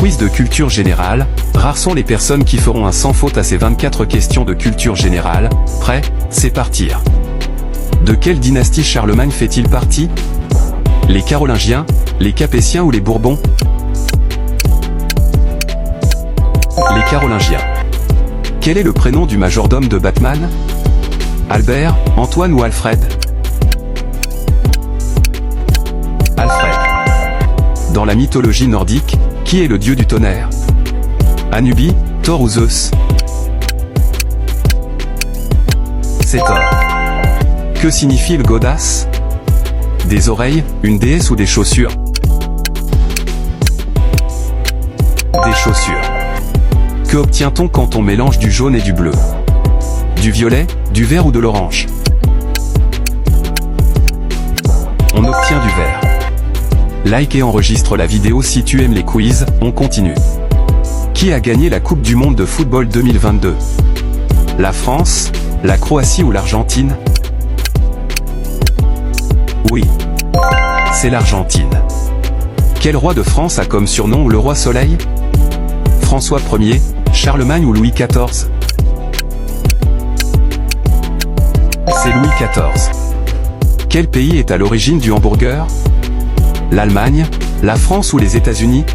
quiz de culture générale, rares sont les personnes qui feront un sans faute à ces 24 questions de culture générale. Prêt? C'est partir. De quelle dynastie Charlemagne fait-il partie? Les Carolingiens, les Capétiens ou les Bourbons? Les Carolingiens. Quel est le prénom du majordome de Batman? Albert, Antoine ou Alfred? Alfred. Dans la mythologie nordique, qui est le dieu du tonnerre? Anubis, Thor ou Zeus? C'est Thor. Que signifie le godas? Des oreilles, une déesse ou des chaussures? Des chaussures. Que obtient-on quand on mélange du jaune et du bleu? Du violet, du vert ou de l'orange? On obtient du vert. Like et enregistre la vidéo si tu aimes les quiz, on continue. Qui a gagné la Coupe du Monde de football 2022? La France, la Croatie ou l'Argentine? Oui, c'est l'Argentine. Quel roi de France a comme surnom le roi Soleil? François Ier, Charlemagne ou Louis XIV? C'est Louis XIV. Quel pays est à l'origine du hamburger? L'Allemagne, la France ou les États-Unis?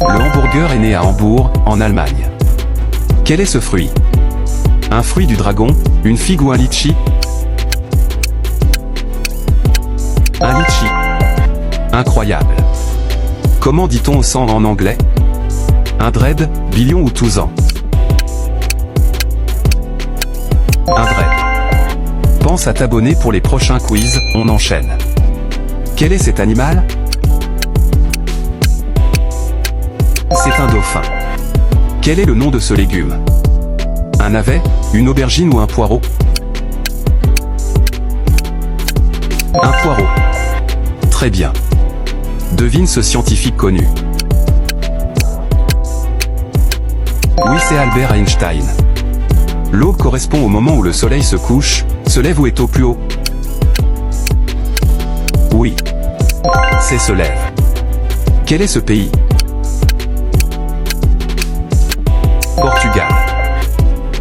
Le hamburger est né à Hambourg, en Allemagne. Quel est ce fruit? Un fruit du dragon, une figue ou un litchi? Un litchi. Incroyable. Comment dit-on au sang en anglais? Un dread, billion ou tousan? Un dread. Pense à t'abonner pour les prochains quiz, on enchaîne. Quel est cet animal? C'est un dauphin. Quel est le nom de ce légume? Un navet, une aubergine ou un poireau? Un poireau. Très bien. Devine ce scientifique connu. Oui, c'est Albert Einstein. L'aube correspond au moment où le soleil se couche, se lève ou est au plus haut. Oui, c'est se lève. Quel est ce pays? Portugal.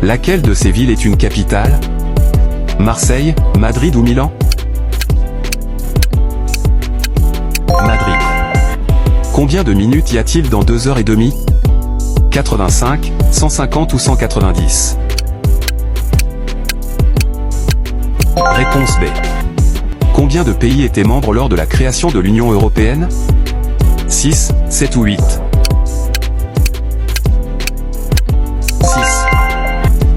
Laquelle de ces villes est une capitale? Marseille, Madrid ou Milan? Madrid. Combien de minutes y a-t-il dans 2h30? 85, 150 ou 190? Réponse B. Combien de pays étaient membres lors de la création de l'Union européenne? 6, 7 ou 8? 6.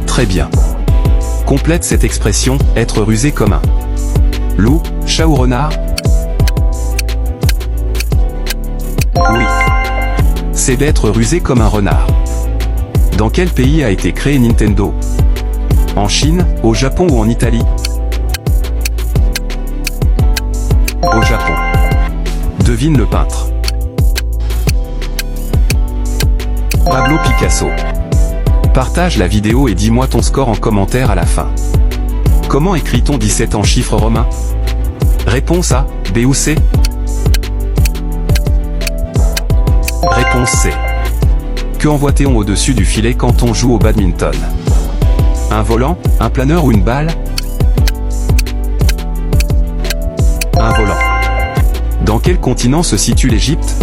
Très bien. Complète cette expression, être rusé comme un loup, chat ou renard? Oui. C'est d'être rusé comme un renard. Dans quel pays a été créé Nintendo? En Chine, au Japon ou en Italie? Au Japon. Devine le peintre. Pablo Picasso. Partage la vidéo et dis-moi ton score en commentaire à la fin. Comment écrit-on 17 en chiffres romains? Réponse A, B ou C? Réponse C. Que envoie-t-on au-dessus du filet quand on joue au badminton? Un volant, un planeur ou une balle? Un volant. Dans quel continent se situe l'Égypte?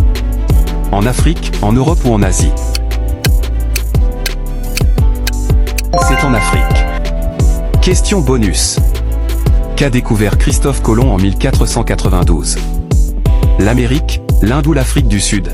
En Afrique, en Europe ou en Asie? C'est en Afrique. Question bonus. Qu'a découvert Christophe Colomb en 1492? L'Amérique, l'Inde ou l'Afrique du Sud?